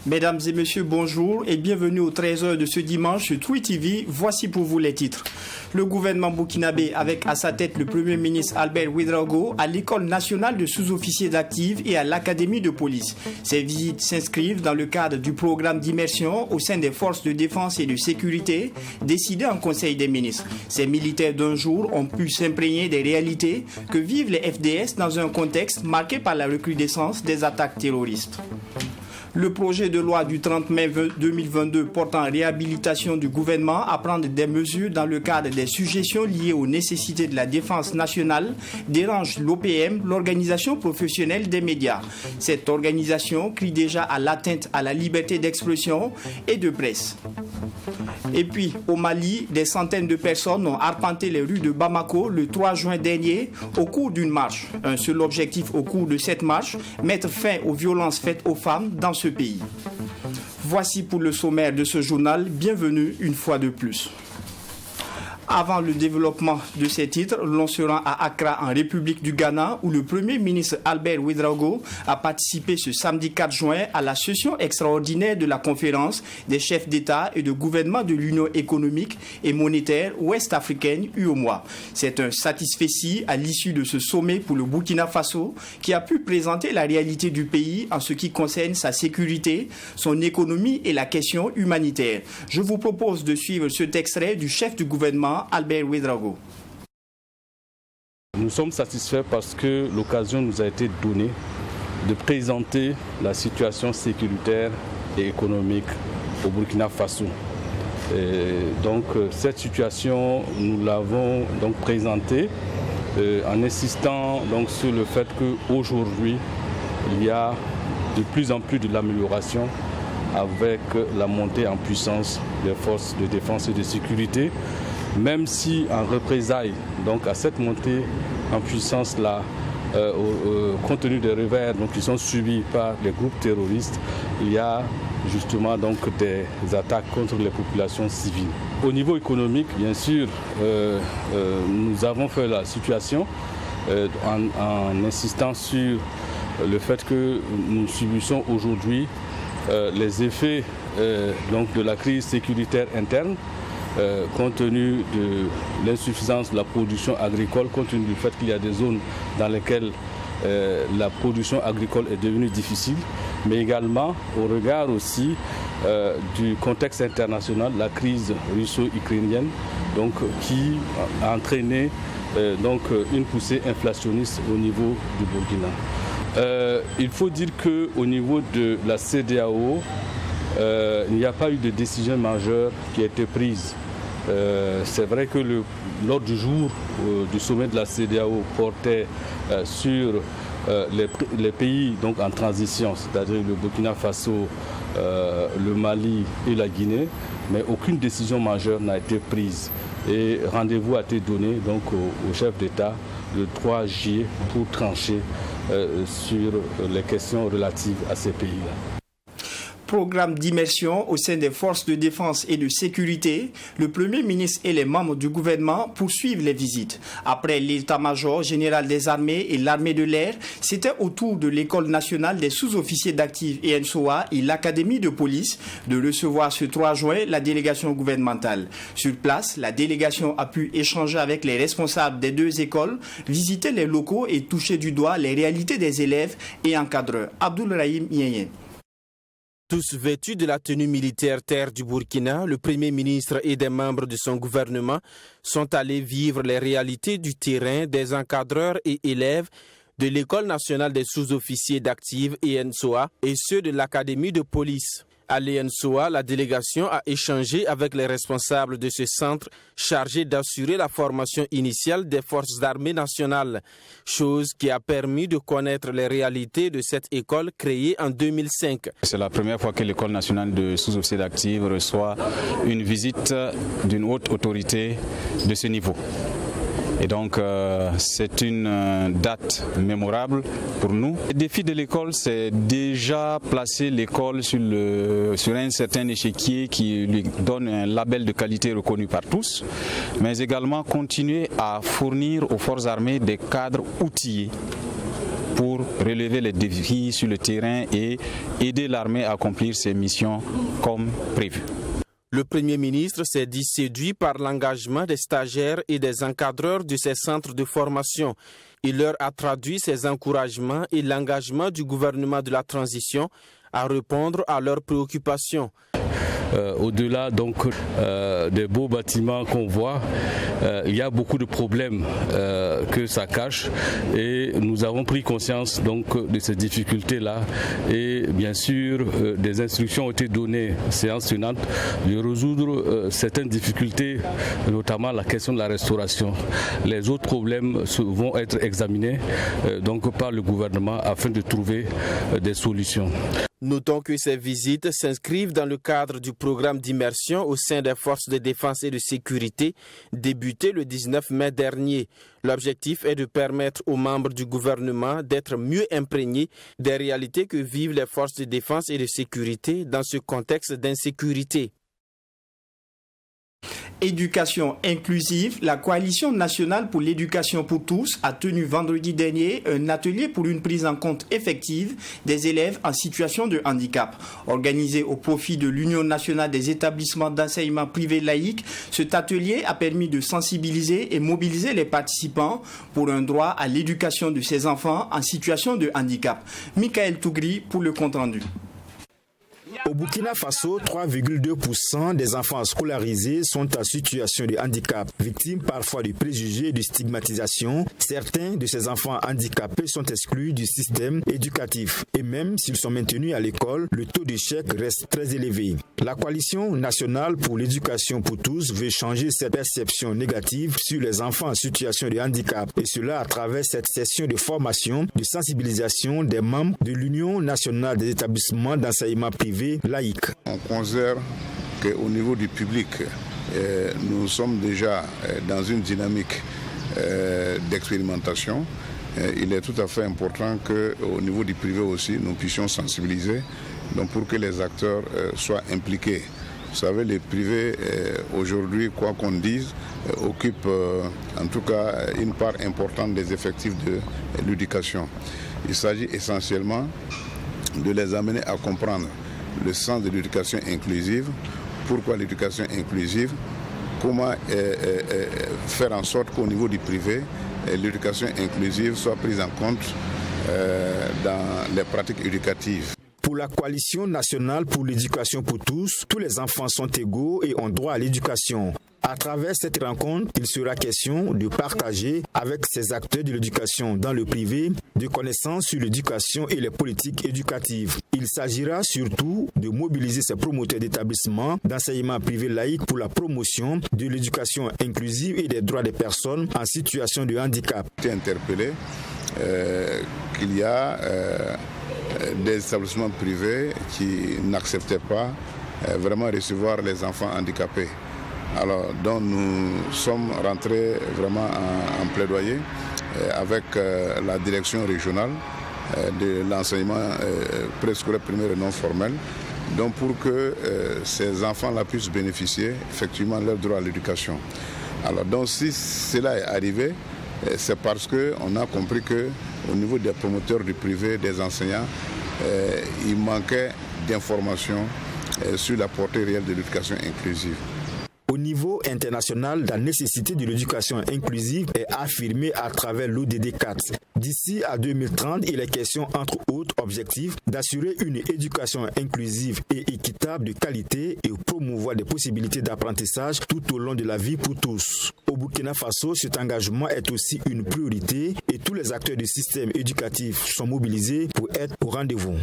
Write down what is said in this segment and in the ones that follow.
Mesdames et messieurs, bonjour et bienvenue au 13h de ce dimanche sur Twi TV. Voici pour vous les titres. Le gouvernement burkinabé, avec à sa tête le Premier ministre Albert Ouedraogo, à l'École nationale de sous-officiers d'actifs et à l'Académie de police. Ces visites s'inscrivent dans le cadre du programme d'immersion au sein des forces de défense et de sécurité décidé en Conseil des ministres. Ces militaires d'un jour ont pu s'imprégner des réalités que vivent les FDS dans un contexte marqué par la recrudescence des attaques terroristes. Le projet de loi du 30 mai 2022 portant réhabilitation du gouvernement à prendre des mesures dans le cadre des suggestions liées aux nécessités de la défense nationale dérange l'OPM, l'organisation professionnelle des médias. Cette organisation crie déjà à l'atteinte à la liberté d'expression et de presse. Et puis, au Mali, des centaines de personnes ont arpenté les rues de Bamako le 3 juin dernier au cours d'une marche. Un seul objectif au cours de cette marche, mettre fin aux violences faites aux femmes dans ce pays. Voici pour le sommaire de ce journal. Bienvenue une fois de plus. Avant le développement de ces titres, l'on se rend à Accra en République du Ghana où le Premier ministre Albert Ouedraogo a participé ce samedi 4 juin à la session extraordinaire de la conférence des chefs d'État et de gouvernement de l'Union économique et monétaire ouest-africaine UEMOA. C'est un satisfecit à l'issue de ce sommet pour le Burkina Faso qui a pu présenter la réalité du pays en ce qui concerne sa sécurité, son économie et la question humanitaire. Je vous propose de suivre cet extrait du chef du gouvernement Albert Ouedraogo. Nous sommes satisfaits parce que l'occasion nous a été donnée de présenter la situation sécuritaire et économique au Burkina Faso. Donc cette situation, nous l'avons donc présentée en insistant donc sur le fait qu'aujourd'hui, il y a de plus en plus de l'amélioration avec la montée en puissance des forces de défense et de sécurité. Même si en représailles donc à cette montée en puissance là, compte tenu des revers donc, qui sont subis par les groupes terroristes, il y a justement donc des attaques contre les populations civiles. Au niveau économique, bien sûr, nous avons fait la situation en insistant sur le fait que nous subissons aujourd'hui les effets donc, de la crise sécuritaire interne. Compte tenu de l'insuffisance de la production agricole, compte tenu du fait qu'il y a des zones dans lesquelles la production agricole est devenue difficile, mais également au regard aussi du contexte international, la crise russo-ukrainienne, donc, qui a entraîné donc, une poussée inflationniste au niveau du Burkina. Il faut dire qu'au niveau de la CEDEAO, il n'y a pas eu de décision majeure qui a été prise. C'est vrai que l'ordre du jour du sommet de la CEDEAO portait sur les pays donc, en transition, c'est-à-dire le Burkina Faso, le Mali et la Guinée, mais aucune décision majeure n'a été prise. Et rendez-vous a été donné donc, au chef d'État le 3 juillet pour trancher sur les questions relatives à ces pays-là. Programme d'immersion au sein des forces de défense et de sécurité, le Premier ministre et les membres du gouvernement poursuivent les visites. Après l'état-major général des armées et l'armée de l'air, c'était au tour de l'École nationale des sous-officiers d'actifs ENSOA et l'Académie de police de recevoir ce 3 juin la délégation gouvernementale. Sur place, la délégation a pu échanger avec les responsables des deux écoles, visiter les locaux et toucher du doigt les réalités des élèves et encadreurs. Abdoul Rahim Yéyen. Tous vêtus de la tenue militaire terre du Burkina, le Premier ministre et des membres de son gouvernement sont allés vivre les réalités du terrain des encadreurs et élèves de l'École nationale des sous-officiers d'actifs ENSOA et ceux de l'Académie de police. À l'ENSOA, la délégation a échangé avec les responsables de ce centre chargé d'assurer la formation initiale des forces armées nationales, chose qui a permis de connaître les réalités de cette école créée en 2005. C'est la première fois que l'École nationale de sous-officiers d'actifs reçoit une visite d'une haute autorité de ce niveau. Et donc c'est une date mémorable pour nous. Le défi de l'école, c'est déjà placer l'école sur un certain échiquier qui lui donne un label de qualité reconnu par tous, mais également continuer à fournir aux forces armées des cadres outillés pour relever les défis sur le terrain et aider l'armée à accomplir ses missions comme prévu. Le Premier ministre s'est dit séduit par l'engagement des stagiaires et des encadreurs de ces centres de formation. Il leur a traduit ses encouragements et l'engagement du gouvernement de la transition à répondre à leurs préoccupations. Au-delà donc des beaux bâtiments qu'on voit, il y a beaucoup de problèmes que ça cache et nous avons pris conscience donc de ces difficultés-là et bien sûr des instructions ont été données séance tenante de résoudre certaines difficultés, notamment la question de la restauration. Les autres problèmes vont être examinés donc par le gouvernement afin de trouver des solutions. Notons que ces visites s'inscrivent dans le cadre du programme d'immersion au sein des forces de défense et de sécurité débuté le 19 mai dernier. L'objectif est de permettre aux membres du gouvernement d'être mieux imprégnés des réalités que vivent les forces de défense et de sécurité dans ce contexte d'insécurité. Éducation inclusive, la Coalition nationale pour l'éducation pour tous a tenu vendredi dernier un atelier pour une prise en compte effective des élèves en situation de handicap. Organisé au profit de l'Union nationale des établissements d'enseignement privés laïcs, cet atelier a permis de sensibiliser et mobiliser les participants pour un droit à l'éducation de ces enfants en situation de handicap. Michael Tougri pour le compte-rendu. Au Burkina Faso, 3,2% des enfants scolarisés sont en situation de handicap. Victimes parfois de préjugés et de stigmatisation, certains de ces enfants handicapés sont exclus du système éducatif. Et même s'ils sont maintenus à l'école, le taux d'échec reste très élevé. La Coalition nationale pour l'éducation pour tous veut changer cette perception négative sur les enfants en situation de handicap. Et cela à travers cette session de formation, de sensibilisation des membres de l'Union nationale des établissements d'enseignement privé laïque. On considère qu'au niveau du public, nous sommes déjà dans une dynamique d'expérimentation. Il est tout à fait important qu'au niveau du privé aussi, nous puissions sensibiliser donc pour que les acteurs soient impliqués. Vous savez, les privés, aujourd'hui, quoi qu'on dise, occupent en tout cas une part importante des effectifs de l'éducation. Il s'agit essentiellement de les amener à comprendre le sens de l'éducation inclusive. Pourquoi l'éducation inclusive? Comment faire en sorte qu'au niveau du privé, l'éducation inclusive soit prise en compte dans les pratiques éducatives. Pour la Coalition nationale pour l'éducation pour tous les enfants sont égaux et ont droit à l'éducation. À travers cette rencontre, il sera question de partager avec ces acteurs de l'éducation dans le privé des connaissances sur l'éducation et les politiques éducatives. Il s'agira surtout de mobiliser ces promoteurs d'établissements d'enseignement privé laïque pour la promotion de l'éducation inclusive et des droits des personnes en situation de handicap. J'ai interpellé qu'il y a des établissements privés qui n'acceptaient pas vraiment recevoir les enfants handicapés. Alors, donc nous sommes rentrés vraiment en plaidoyer avec la direction régionale de l'enseignement préscolaire primaire et non formel, donc pour que ces enfants-là puissent bénéficier effectivement de leur droit à l'éducation. Alors, donc si cela est arrivé, c'est parce qu'on a compris qu'au niveau des promoteurs du privé, des enseignants, il manquait d'informations sur la portée réelle de l'éducation inclusive. Au niveau international, la nécessité de l'éducation inclusive est affirmée à travers l'ODD 4. D'ici à 2030, il est question, entre autres objectifs, d'assurer une éducation inclusive et équitable de qualité et promouvoir des possibilités d'apprentissage tout au long de la vie pour tous. Au Burkina Faso, cet engagement est aussi une priorité et tous les acteurs du système éducatif sont mobilisés pour être au rendez-vous.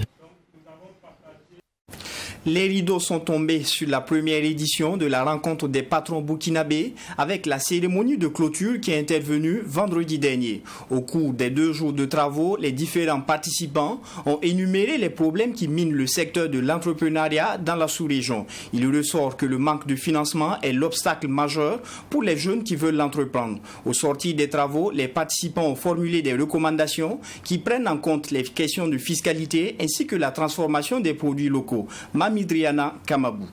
Les rideaux sont tombés sur la première édition de la rencontre des patrons burkinabés avec la cérémonie de clôture qui est intervenue vendredi dernier. Au cours des 2 jours de travaux, les différents participants ont énuméré les problèmes qui minent le secteur de l'entrepreneuriat dans la sous-région. Il ressort que le manque de financement est l'obstacle majeur pour les jeunes qui veulent l'entreprendre. Au sortir des travaux, les participants ont formulé des recommandations qui prennent en compte les questions de fiscalité ainsi que la transformation des produits locaux. Mamidriana Kamabou.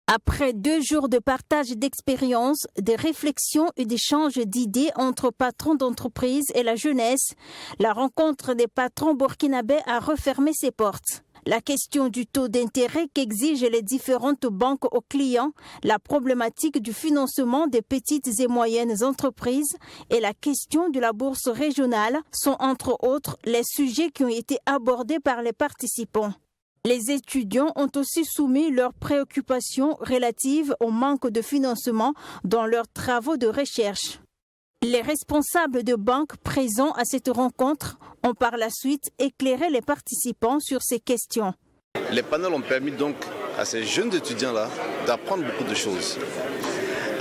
Après 2 jours de partage d'expériences, de réflexions et d'échanges d'idées entre patrons d'entreprise et la jeunesse, la rencontre des patrons burkinabés a refermé ses portes. La question du taux d'intérêt qu'exigent les différentes banques aux clients, la problématique du financement des petites et moyennes entreprises et la question de la bourse régionale sont entre autres les sujets qui ont été abordés par les participants. Les étudiants ont aussi soumis leurs préoccupations relatives au manque de financement dans leurs travaux de recherche. Les responsables de banques présents à cette rencontre ont par la suite éclairé les participants sur ces questions. Les panels ont permis donc à ces jeunes étudiants-là d'apprendre beaucoup de choses.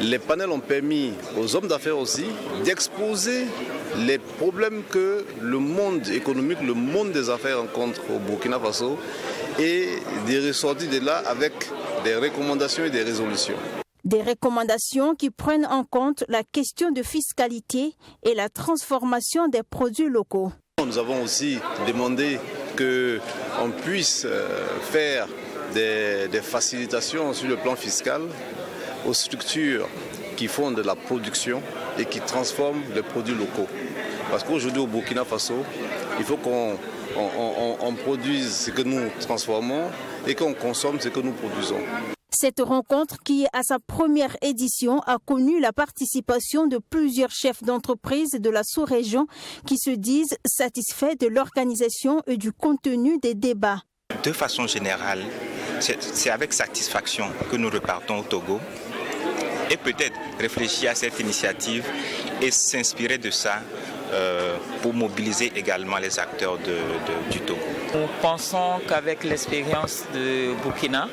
Les panels ont permis aux hommes d'affaires aussi d'exposer les problèmes que le monde économique, le monde des affaires rencontre au Burkina Faso et de ressortir de là avec des recommandations et des résolutions. Des recommandations qui prennent en compte la question de fiscalité et la transformation des produits locaux. Nous avons aussi demandé qu'on puisse faire des facilitations sur le plan fiscal aux structures qui font de la production et qui transforment les produits locaux. Parce qu'aujourd'hui au Burkina Faso, il faut qu'on produise ce que nous transformons et qu'on consomme ce que nous produisons. Cette rencontre, qui à sa première édition a connu la participation de plusieurs chefs d'entreprise de la sous-région qui se disent satisfaits de l'organisation et du contenu des débats. De façon générale, c'est avec satisfaction que nous repartons au Togo et peut-être réfléchir à cette initiative et s'inspirer de ça pour mobiliser également les acteurs du Togo. Nous pensons qu'avec l'expérience de Burkina,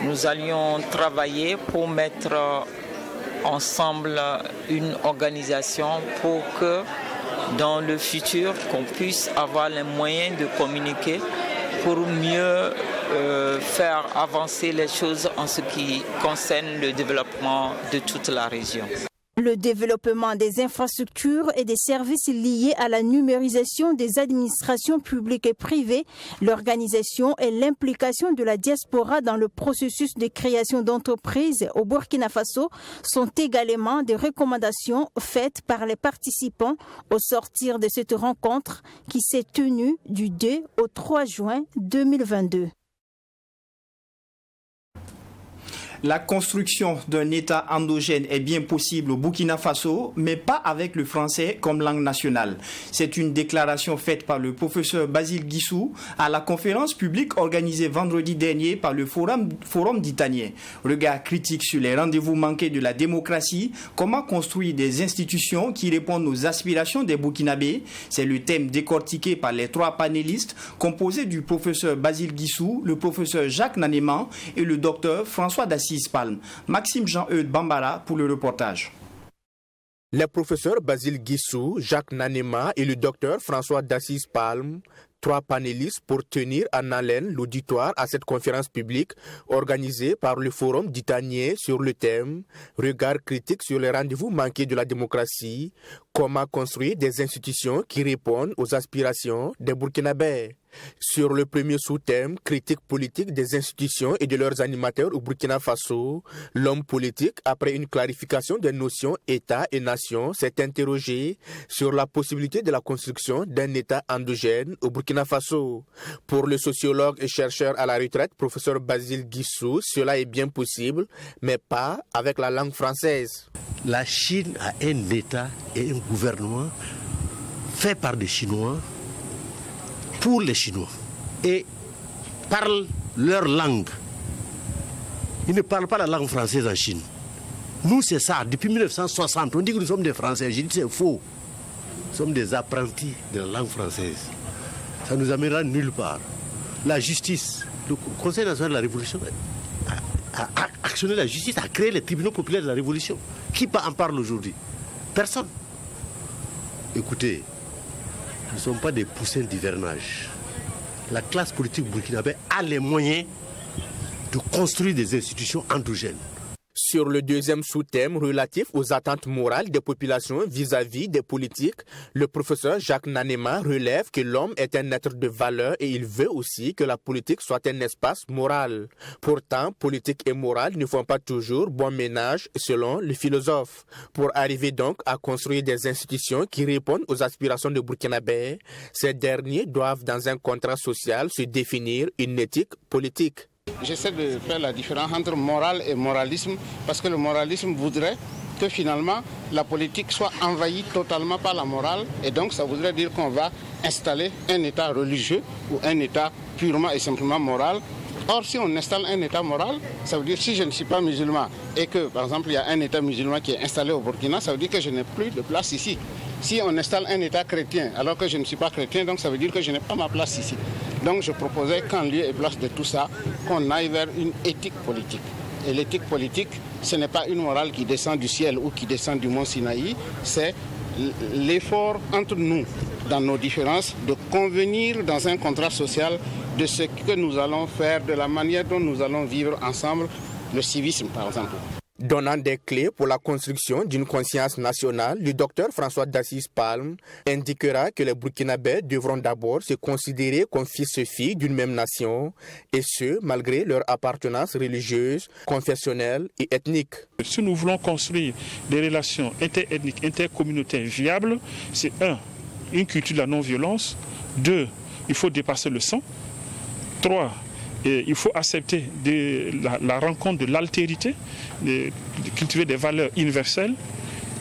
nous allions travailler pour mettre ensemble une organisation pour que dans le futur, qu'on puisse avoir les moyens de communiquer pour mieux faire avancer les choses en ce qui concerne le développement de toute la région. Le développement des infrastructures et des services liés à la numérisation des administrations publiques et privées, l'organisation et l'implication de la diaspora dans le processus de création d'entreprises au Burkina Faso sont également des recommandations faites par les participants au sortir de cette rencontre qui s'est tenue du 2 au 3 juin 2022. La construction d'un État endogène est bien possible au Burkina Faso, mais pas avec le français comme langue nationale. C'est une déclaration faite par le professeur Basile Guissou à la conférence publique organisée vendredi dernier par le Forum d'Italien. Regard critique sur les rendez-vous manqués de la démocratie, comment construire des institutions qui répondent aux aspirations des Burkinabés. C'est le thème décortiqué par les 3 panélistes composés du professeur Basile Guissou, le professeur Jacques Nanéman et le docteur François Dassis Palme. Maxime Jean-Eudes Bambara pour le reportage. Les professeurs Basile Guissou, Jacques Nanema et le docteur François Dassis Palme, 3 panélistes pour tenir en haleine l'auditoire à cette conférence publique organisée par le Forum d'Italien sur le thème « Regard critique sur les rendez-vous manqués de la démocratie, comment construire des institutions qui répondent aux aspirations des Burkinabés ». Sur le premier sous-thème, critique politique des institutions et de leurs animateurs au Burkina Faso, l'homme politique, après une clarification des notions État et nation, s'est interrogé sur la possibilité de la construction d'un État endogène au Burkina Faso. Pour le sociologue et chercheur à la retraite, professeur Basile Guissou, cela est bien possible, mais pas avec la langue française. La Chine a un État et un gouvernement fait par des Chinois, pour les Chinois, et parlent leur langue. Ils ne parlent pas la langue française en Chine. Nous, c'est ça. Depuis 1960, on dit que nous sommes des Français. J'ai dit c'est faux. Nous sommes des apprentis de la langue française. Ça ne nous amènera nulle part. la justice, le Conseil national de la Révolution a actionné la justice, a créé les tribunaux populaires de la Révolution. Qui en parle aujourd'hui? Personne. Écoutez, nous ne sommes pas des poussins d'hivernage. La classe politique burkinabé a les moyens de construire des institutions endogènes. Sur le deuxième sous-thème relatif aux attentes morales des populations vis-à-vis des politiques, le professeur Jacques Nanema relève que l'homme est un être de valeur et il veut aussi que la politique soit un espace moral. Pourtant, politique et morale ne font pas toujours bon ménage selon le philosophe. Pour arriver donc à construire des institutions qui répondent aux aspirations de Burkinabé, ces derniers doivent dans un contrat social se définir une éthique politique. J'essaie de faire la différence entre morale et moralisme parce que le moralisme voudrait que finalement la politique soit envahie totalement par la morale et donc ça voudrait dire qu'on va installer un État religieux ou un État purement et simplement moral. Or, si on installe un État moral, ça veut dire si je ne suis pas musulman et que, par exemple, il y a un État musulman qui est installé au Burkina, ça veut dire que je n'ai plus de place ici. Si on installe un État chrétien alors que je ne suis pas chrétien, donc ça veut dire que je n'ai pas ma place ici. Donc je proposais qu'en lieu et place de tout ça, qu'on aille vers une éthique politique. Et l'éthique politique, ce n'est pas une morale qui descend du ciel ou qui descend du mont Sinaï, c'est l'effort entre nous, dans nos différences, de convenir dans un contrat social de ce que nous allons faire, de la manière dont nous allons vivre ensemble, le civisme par exemple. Donnant des clés pour la construction d'une conscience nationale, le docteur François d'Assis Palme indiquera que les Burkinabés devront d'abord se considérer comme fils et filles d'une même nation, et ce, malgré leur appartenance religieuse, confessionnelle et ethnique. Si nous voulons construire des relations interethniques, intercommunautaires viables, c'est une culture de la non-violence, 2, il faut dépasser le sang, 3, et il faut accepter la rencontre de l'altérité, de cultiver des valeurs universelles.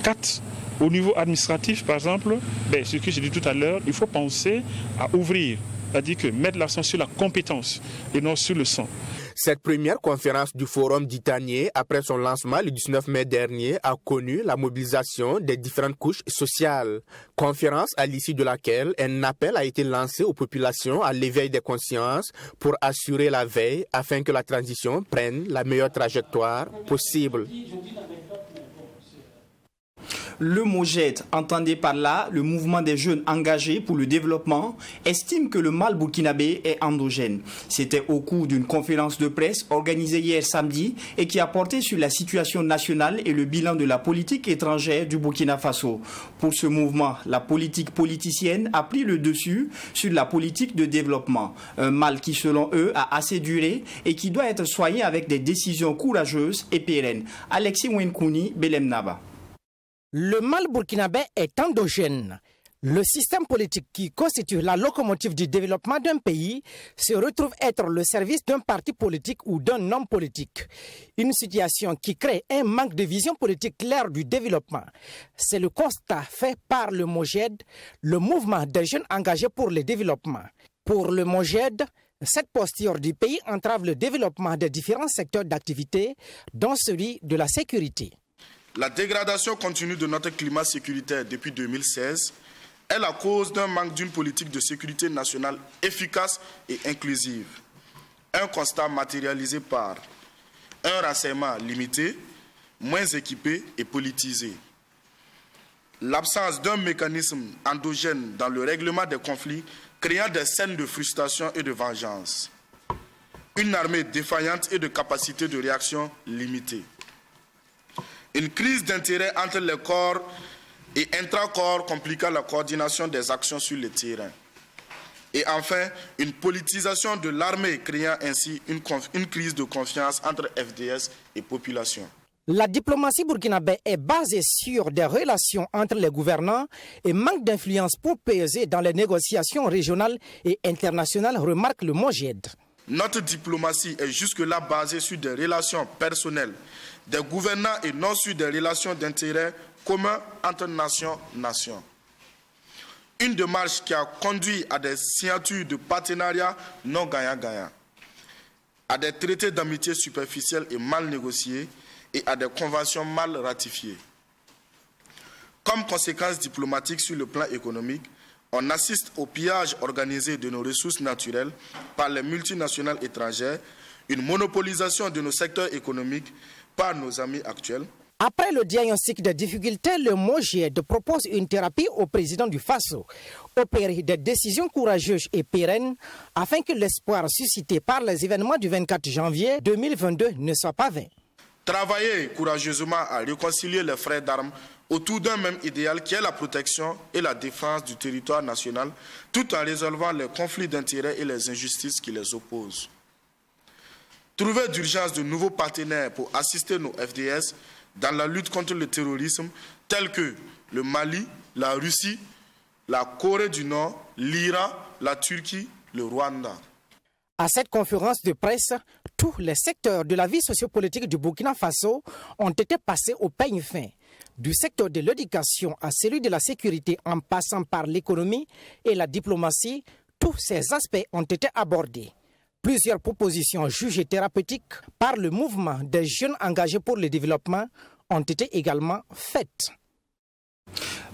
4, au niveau administratif, par exemple, ce que j'ai dit tout à l'heure, il faut penser à ouvrir, c'est-à-dire que mettre l'accent sur la compétence et non sur le sang. Cette première conférence du Forum d'Itanier, après son lancement le 19 mai dernier, a connu la mobilisation des différentes couches sociales. Conférence à l'issue de laquelle un appel a été lancé aux populations à l'éveil des consciences pour assurer la veille afin que la transition prenne la meilleure trajectoire possible. Le MOJED, entendez par là le mouvement des jeunes engagés pour le développement, estime que le mal burkinabé est endogène. C'était au cours d'une conférence de presse organisée hier samedi et qui a porté sur la situation nationale et le bilan de la politique étrangère du Burkina Faso. Pour ce mouvement, la politique politicienne a pris le dessus sur la politique de développement. Un mal qui, selon eux, a assez duré et qui doit être soigné avec des décisions courageuses et pérennes. Alexis Wenkouni, Belem Naba. Le mal burkinabé est endogène. Le système politique qui constitue la locomotive du développement d'un pays se retrouve être le service d'un parti politique ou d'un homme politique. Une situation qui crée un manque de vision politique claire du développement. C'est le constat fait par le MOJED, le mouvement des jeunes engagés pour le développement. Pour le MOJED, cette posture du pays entrave le développement des différents secteurs d'activité, dont celui de la sécurité. La dégradation continue de notre climat sécuritaire depuis 2016 est la cause d'un manque d'une politique de sécurité nationale efficace et inclusive. Un constat matérialisé par un renseignement limité, moins équipé et politisé. L'absence d'un mécanisme endogène dans le règlement des conflits créant des scènes de frustration et de vengeance. Une armée défaillante et de capacité de réaction limitée. Une crise d'intérêt entre les corps et intra-corps compliquant la coordination des actions sur le terrain. Et enfin, une politisation de l'armée créant ainsi une crise de confiance entre FDS et population. La diplomatie burkinabé est basée sur des relations entre les gouvernants et manque d'influence pour peser dans les négociations régionales et internationales, remarque le MOJED. Notre diplomatie est jusque-là basée sur des relations personnelles des gouvernants et non sur des relations d'intérêt commun entre nations. Une démarche qui a conduit à des signatures de partenariats non gagnant-gagnant, à des traités d'amitié superficiels et mal négociés et à des conventions mal ratifiées. Comme conséquence diplomatique sur le plan économique, On assiste au pillage organisé de nos ressources naturelles par les multinationales étrangères, une monopolisation de nos secteurs économiques par nos amis actuels. Après le diagnostic des difficultés, le MOJED propose une thérapie au président du Faso, opérer des décisions courageuses et pérennes afin que l'espoir suscité par les événements du 24 janvier 2022 ne soit pas vain. Travailler courageusement à réconcilier les frères d'armes autour d'un même idéal qui est la protection et la défense du territoire national, tout en résolvant les conflits d'intérêts et les injustices qui les opposent. Trouver d'urgence de nouveaux partenaires pour assister nos FDS dans la lutte contre le terrorisme, tels que le Mali, la Russie, la Corée du Nord, l'Iran, la Turquie, le Rwanda. À cette conférence de presse, tous les secteurs de la vie sociopolitique du Burkina Faso ont été passés au peigne fin. Du secteur de l'éducation à celui de la sécurité en passant par l'économie et la diplomatie, tous ces aspects ont été abordés. Plusieurs propositions jugées thérapeutiques par le mouvement des jeunes engagés pour le développement ont été également faites.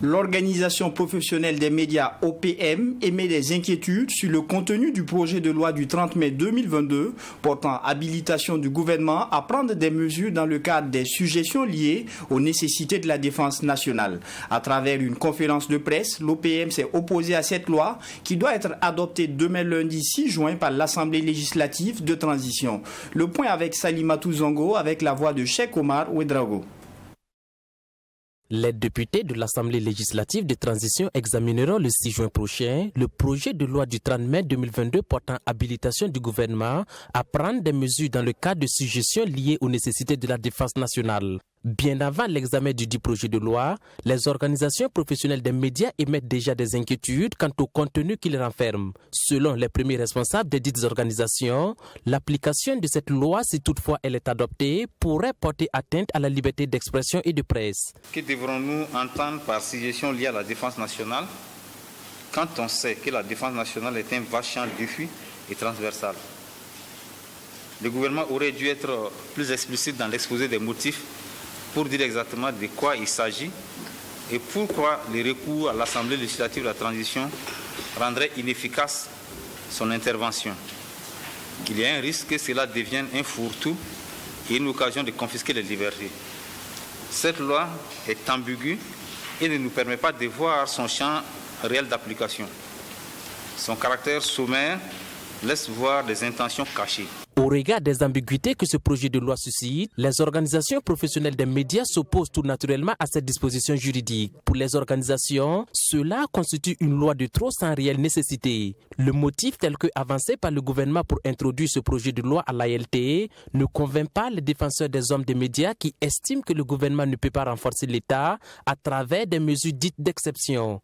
L'Organisation professionnelle des médias OPM émet des inquiétudes sur le contenu du projet de loi du 30 mai 2022 portant habilitation du gouvernement à prendre des mesures dans le cadre des suggestions liées aux nécessités de la défense nationale. À travers une conférence de presse, l'OPM s'est opposé à cette loi qui doit être adoptée demain lundi 6 juin par l'Assemblée législative de transition. Le point avec Salimatou Zongo avec la voix de Cheikh Omar Ouedraogo. Les députés de l'Assemblée législative de transition examineront le 6 juin prochain le projet de loi du 30 mai 2022 portant habilitation du gouvernement à prendre des mesures dans le cadre de suggestions liées aux nécessités de la défense nationale. Bien avant l'examen du dit projet de loi, les organisations professionnelles des médias émettent déjà des inquiétudes quant au contenu qu'il renferme. Selon les premiers responsables des dites organisations, l'application de cette loi, si toutefois elle est adoptée, pourrait porter atteinte à la liberté d'expression et de presse. Que devrons-nous entendre par suggestion liée à la défense nationale quand on sait que la défense nationale est un vaste champ diffus et transversal? Le gouvernement aurait dû être plus explicite dans l'exposé des motifs pour dire exactement de quoi il s'agit et pourquoi les recours à l'Assemblée législative de la transition rendraient inefficace son intervention. Il y a un risque que cela devienne un fourre-tout et une occasion de confisquer les libertés. Cette loi est ambiguë et ne nous permet pas de voir son champ réel d'application. Son caractère sommaire laisse voir des intentions cachées. Au regard des ambiguïtés que ce projet de loi suscite, les organisations professionnelles des médias s'opposent tout naturellement à cette disposition juridique. Pour les organisations, cela constitue une loi de trop sans réelle nécessité. Le motif tel que avancé par le gouvernement pour introduire ce projet de loi à l'ALT ne convainc pas les défenseurs des hommes des médias qui estiment que le gouvernement ne peut pas renforcer l'État à travers des mesures dites d'exception.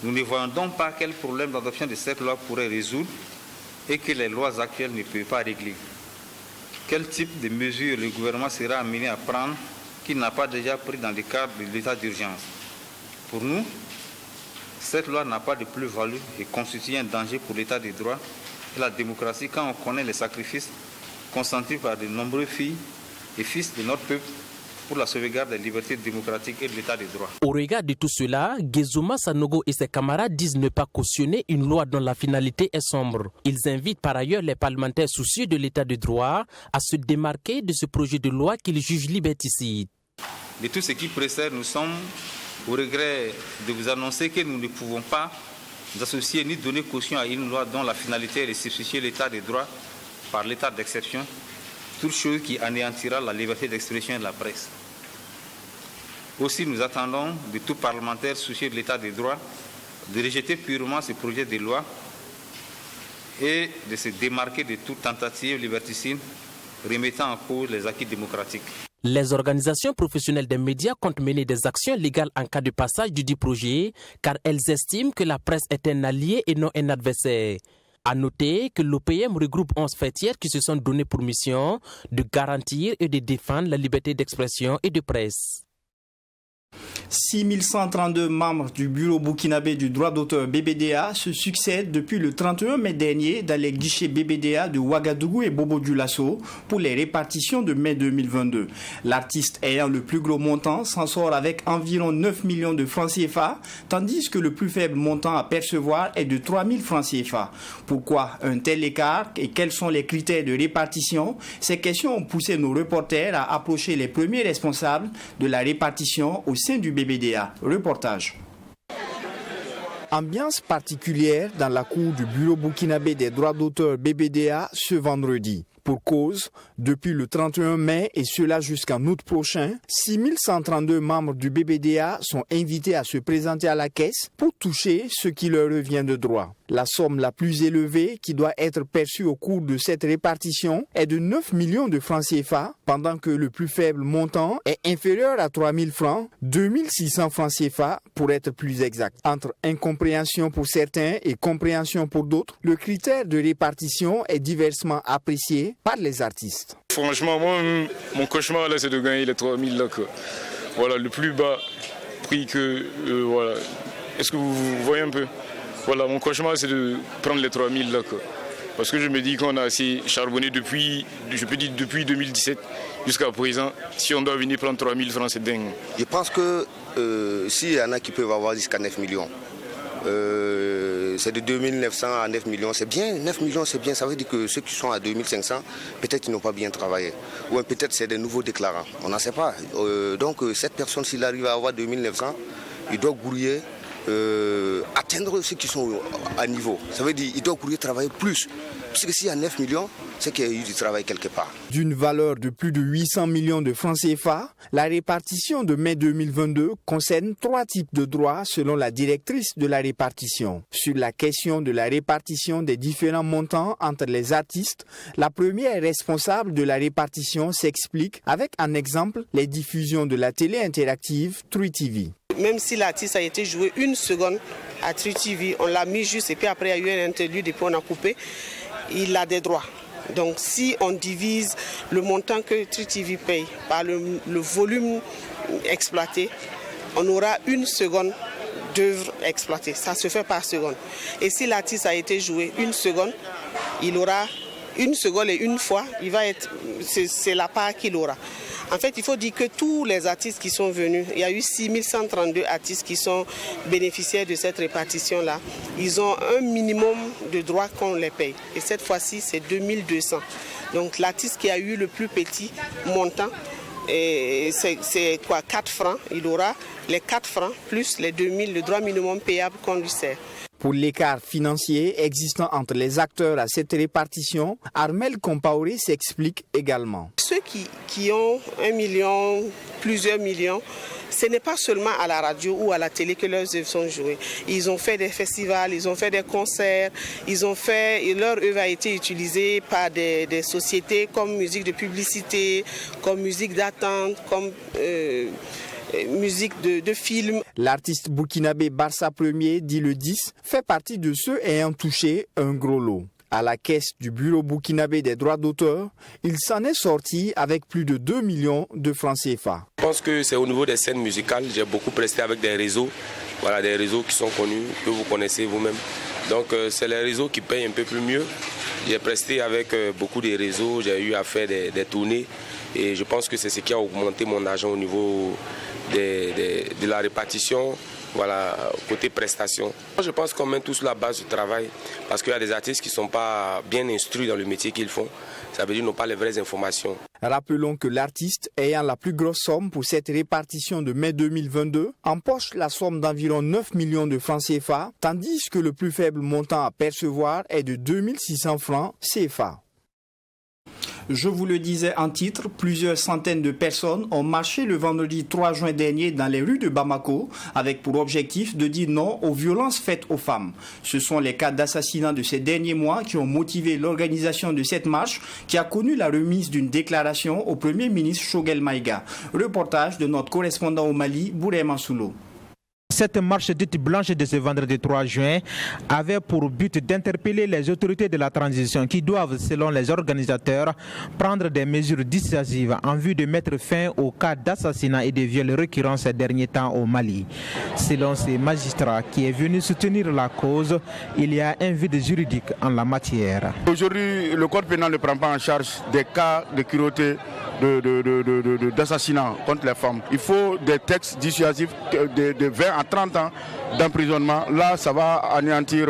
Nous ne voyons donc pas quel problème l'adoption de cette loi pourrait résoudre et que les lois actuelles ne peuvent pas régler. Quel type de mesures le gouvernement sera amené à prendre qu'il n'a pas déjà pris dans le cadre de l'état d'urgence? Pour nous, cette loi n'a pas de plus-value et constitue un danger pour l'état de droit et la démocratie quand on connaît les sacrifices consentis par de nombreux filles et fils de notre peuple pour la sauvegarde des libertés démocratiques et de l'état de droit. Au regard de tout cela, Gezuma Sanogo et ses camarades disent ne pas cautionner une loi dont la finalité est sombre. Ils invitent par ailleurs les parlementaires soucieux de l'état de droit à se démarquer de ce projet de loi qu'ils jugent liberticide. De tout ce qui précède, nous sommes au regret de vous annoncer que nous ne pouvons pas nous associer ni donner caution à une loi dont la finalité est de substituer l'état de droit par l'état d'exception, toute chose qui anéantira la liberté d'expression et de la presse. Aussi, nous attendons de tout parlementaire soucieux de l'état de droit de rejeter purement ce projet de loi et de se démarquer de toute tentative liberticide remettant en cause les acquis démocratiques. Les organisations professionnelles des médias comptent mener des actions légales en cas de passage du dit projet, car elles estiment que la presse est un allié et non un adversaire. À noter que l'OPM regroupe 11 fêtières qui se sont données pour mission de garantir et de défendre la liberté d'expression et de presse. 6132 membres du bureau burkinabé du droit d'auteur BBDA se succèdent depuis le 31 mai dernier dans les guichets BBDA de Ouagadougou et Bobo-Dioulasso pour les répartitions de mai 2022. L'artiste ayant le plus gros montant s'en sort avec environ 9 millions de francs CFA, tandis que le plus faible montant à percevoir est de 3 000 francs CFA. Pourquoi un tel écart et quels sont les critères de répartition? Ces questions ont poussé nos reporters à approcher les premiers responsables de la répartition au sein du BBDA. Reportage. Ambiance particulière dans la cour du bureau burkinabé des droits d'auteur BBDA ce vendredi. Pour cause, depuis le 31 mai et cela jusqu'en août prochain, 6132 membres du BBDA sont invités à se présenter à la caisse pour toucher ce qui leur revient de droit. La somme la plus élevée qui doit être perçue au cours de cette répartition est de 9 millions de francs CFA, pendant que le plus faible montant est inférieur à 3 000 francs, 2 600 francs CFA pour être plus exact. Entre incompréhension pour certains et compréhension pour d'autres, le critère de répartition est diversement apprécié par les artistes. Franchement, moi, mon cauchemar là, c'est de gagner les 3 000 là. Voilà, le plus bas prix que... voilà. Est-ce que vous voyez un peu? Voilà, mon cauchemar, c'est de prendre les 3 000 là. Parce que je me dis qu'on a assez charbonné depuis 2017 jusqu'à présent. Si on doit venir prendre 3 000 francs, c'est dingue. Je pense que s'il y en a qui peuvent avoir jusqu'à 9 millions, c'est de 2 900 à 9 millions, c'est bien. 9 millions, c'est bien. Ça veut dire que ceux qui sont à 2 500, peut-être ils n'ont pas bien travaillé. Ou peut-être c'est des nouveaux déclarants. On n'en sait pas. Donc cette personne, s'il arrive à avoir 2 900, il doit grouiller, atteindre ceux qui sont à niveau. Ça veut dire qu'il doit grouiller, travailler plus. Parce que s'il y a 9 millions, c'est qu'il y a eu du travail quelque part. D'une valeur de plus de 800 millions de francs CFA, la répartition de mai 2022 concerne 3 types de droits selon la directrice de la répartition. Sur la question de la répartition des différents montants entre les artistes, la première responsable de la répartition s'explique avec un exemple les diffusions de la télé interactive 3TV. Même si l'artiste a été joué une seconde à 3TV, on l'a mis juste et puis après il y a eu un interlude et puis on a coupé, il a des droits. Donc si on divise le montant que 3TV paye par le volume exploité, on aura une seconde d'œuvre exploitée. Ça se fait par seconde. Et si l'artiste a été joué une seconde, il aura une seconde et une fois, c'est la part qu'il aura. En fait, il faut dire que tous les artistes qui sont venus, il y a eu 6132 artistes qui sont bénéficiaires de cette répartition-là. Ils ont un minimum de droits qu'on les paye. Et cette fois-ci, c'est 2200. Donc l'artiste qui a eu le plus petit montant, c'est quoi, 4 francs. Il aura les 4 francs plus les 2000, le droit minimum payable qu'on lui sert. Pour l'écart financier existant entre les acteurs à cette répartition, Armel Compaoré s'explique également. Ceux qui ont 1 million, plusieurs millions, ce n'est pas seulement à la radio ou à la télé que leurs œuvres sont jouées. Ils ont fait des festivals, ils ont fait des concerts, leur œuvre a été utilisée par des sociétés comme musique de publicité, comme musique d'attente, comme... musique de film. L'artiste burkinabé Barça Premier, dit le 10, fait partie de ceux ayant touché un gros lot. À la caisse du bureau burkinabé des droits d'auteur, il s'en est sorti avec plus de 2 millions de francs CFA. Je pense que c'est au niveau des scènes musicales. J'ai beaucoup presté avec des réseaux, voilà, des réseaux qui sont connus, que vous connaissez vous-même. Donc c'est les réseaux qui payent un peu plus mieux. J'ai presté avec beaucoup de réseaux, j'ai eu à faire des tournées et je pense que c'est ce qui a augmenté mon argent au niveau de la répartition, voilà, côté prestation. Je pense qu'on met tous la base du travail parce qu'il y a des artistes qui ne sont pas bien instruits dans le métier qu'ils font. Ça veut dire qu'ils n'ont pas les vraies informations. Rappelons que l'artiste ayant la plus grosse somme pour cette répartition de mai 2022 empoche la somme d'environ 9 millions de francs CFA, tandis que le plus faible montant à percevoir est de 2600 francs CFA. Je vous le disais en titre, plusieurs centaines de personnes ont marché le vendredi 3 juin dernier dans les rues de Bamako avec pour objectif de dire non aux violences faites aux femmes. Ce sont les cas d'assassinat de ces derniers mois qui ont motivé l'organisation de cette marche qui a connu la remise d'une déclaration au Premier ministre Choguel Maïga. Reportage de notre correspondant au Mali, Bouré Mansoulo. Cette marche dite blanche de ce vendredi 3 juin avait pour but d'interpeller les autorités de la transition qui doivent, selon les organisateurs, prendre des mesures dissuasives en vue de mettre fin aux cas d'assassinat et de viols récurrents ces derniers temps au Mali. Selon ces magistrats qui est venu soutenir la cause, il y a un vide juridique en la matière. Aujourd'hui, le code pénal ne prend pas en charge des cas de cruauté, d'assassinat contre les femmes. Il faut des textes dissuasifs de 20 à 30 ans d'emprisonnement. Là, ça va anéantir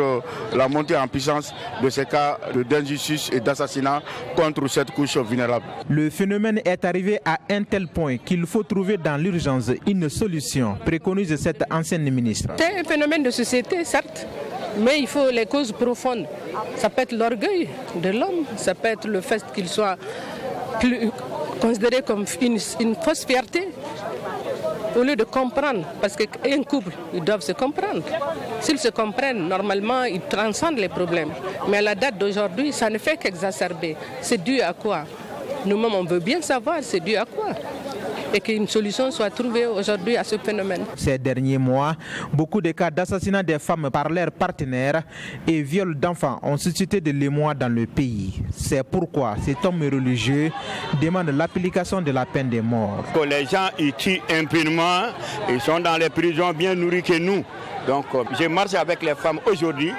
la montée en puissance de ces cas d'injustice et d'assassinat contre cette couche vulnérable. Le phénomène est arrivé à un tel point qu'il faut trouver dans l'urgence une solution, préconise cette ancienne ministre. C'est un phénomène de société, certes, mais il faut les causes profondes. Ça peut être l'orgueil de l'homme, ça peut être le fait qu'il soit considéré comme une fausse fierté, au lieu de comprendre, parce qu'un couple, ils doivent se comprendre. S'ils se comprennent, normalement, ils transcendent les problèmes. Mais à la date d'aujourd'hui, ça ne fait qu'exacerber. C'est dû à quoi? Nous-mêmes, on veut bien savoir c'est dû à quoi, et qu'une solution soit trouvée aujourd'hui à ce phénomène. Ces derniers mois, beaucoup de cas d'assassinat des femmes par leurs partenaires et viols d'enfants ont suscité de l'émoi dans le pays. C'est pourquoi cet homme religieux demande l'application de la peine de mort. Que les gens y tuent impunément, ils sont dans les prisons bien nourris que nous. Donc je marche avec les femmes aujourd'hui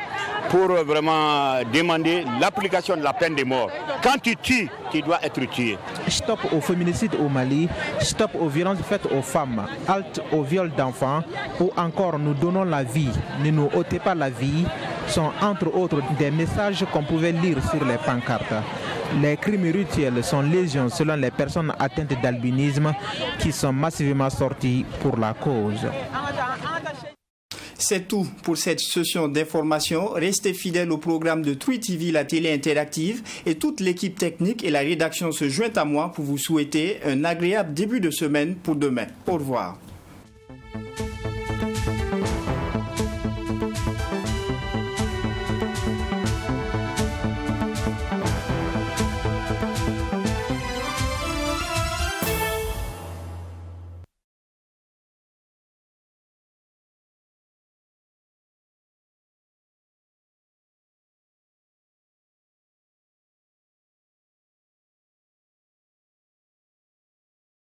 pour vraiment demander l'application de la peine de mort. Quand tu tues, tu dois être tué. Stop au féminicide au Mali, stop aux violences faites aux femmes, halte au viol d'enfants, ou encore nous donnons la vie, ne nous ôtez pas la vie, sont entre autres des messages qu'on pouvait lire sur les pancartes. Les crimes rituels sont légion selon les personnes atteintes d'albinisme qui sont massivement sorties pour la cause. C'est tout pour cette session d'information. Restez fidèles au programme de Twi TV, la télé interactive, et toute l'équipe technique et la rédaction se joint à moi pour vous souhaiter un agréable début de semaine pour demain. Au revoir.